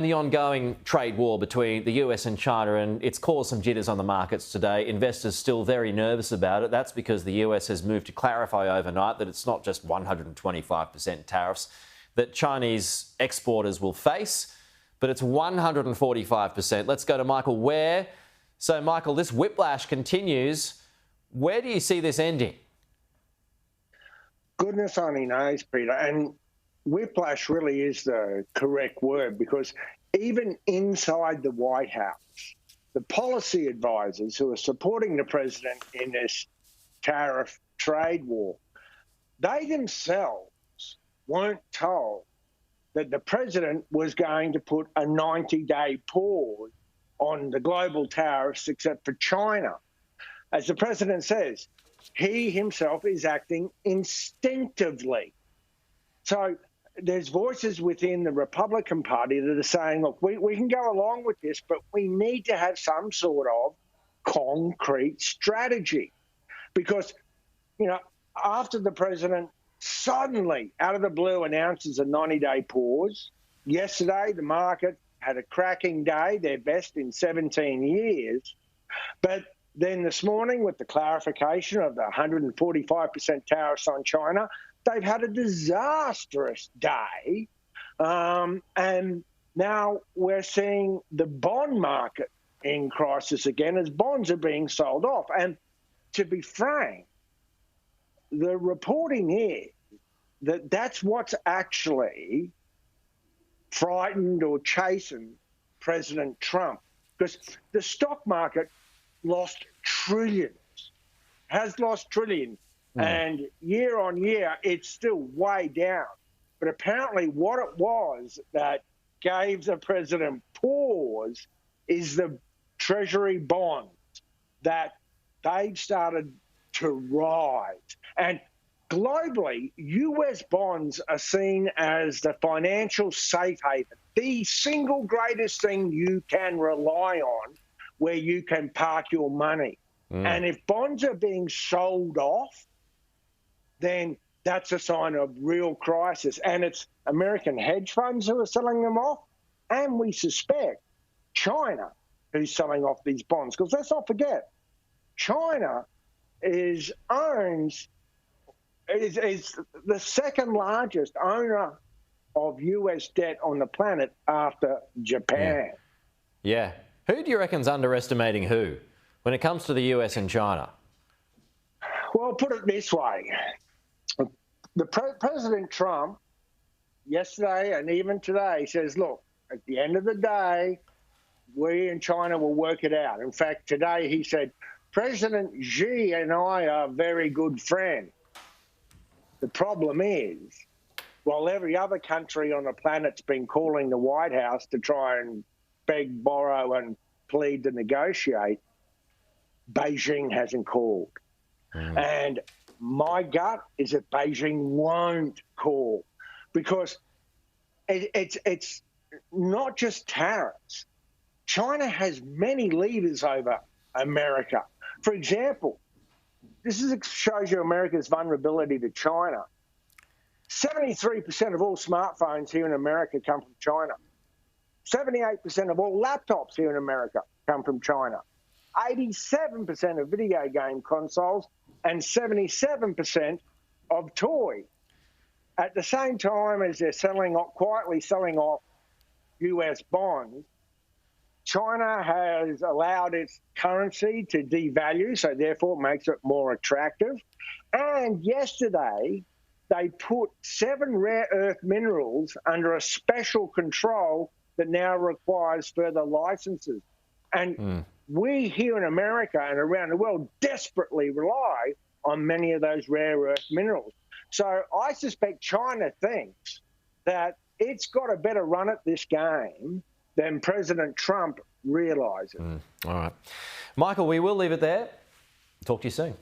The ongoing trade war between the US and China, and it's caused some jitters on the markets today. Investors still very nervous about it. That's because the US has moved to clarify overnight that it's not just 125% tariffs that Chinese exporters will face, but it's 145%. Let's go to Michael Ware. So, Michael, this whiplash continues. Where do you see this ending? Goodness only knows, Peter. And whiplash really is the correct word, because even inside the White House, the policy advisors who are supporting the president in this tariff trade war, they themselves weren't told that the president was going to put a 90-day pause on the global tariffs except for China. As the president says, he himself is acting instinctively. So there's voices within the Republican Party that are saying, look, we can go along with this, but we need to have some sort of concrete strategy. Because, you know, after the president suddenly, out of the blue, announces a 90-day pause, yesterday the market had a cracking day, their best in 17 years. But then this morning, with the clarification of the 145% tariffs on China, they've had a disastrous day. And now we're seeing the bond market in crisis again as bonds are being sold off. And to be frank, the reporting is that that's what's actually frightened or chastened President Trump, because the stock market lost trillions, has lost trillions. And year on year, it's still way down. But apparently what it was that gave the president pause is the Treasury bonds, that they've started to rise. And globally, US bonds are seen as the financial safe haven, the single greatest thing you can rely on where you can park your money. And if bonds are being sold off, then that's a sign of real crisis. And it's American hedge funds who are selling them off, and we suspect China who's selling off these bonds. Because let's not forget, China is the second largest owner of US debt on the planet after Japan. Yeah. Who do you reckon's underestimating who when it comes to the US and China? Well, put it this way. President Trump, yesterday and even today, says, look, at the end of the day, we and China will work it out. In fact, today he said, President Xi and I are very good friends. The problem is, while every other country on the planet's been calling the White House to try and beg, borrow, and plead to negotiate, Beijing hasn't called. And my gut is that Beijing won't call, because it's not just tariffs. China has many levers over America. For example, this shows you America's vulnerability to China. 73% of all smartphones here in America come from China. 78% of all laptops here in America come from China. 87% of video game consoles and 77% of toys. At the same time as they're quietly selling off US bonds, China has allowed its currency to devalue, so therefore it makes it more attractive. And yesterday, they put 7 rare earth minerals under a special control that now requires further licenses. And we here in America and around the world desperately rely on many of those rare earth minerals. So I suspect China thinks that it's got a better run at this game than President Trump realises. All right. Michael, we will leave it there. Talk to you soon.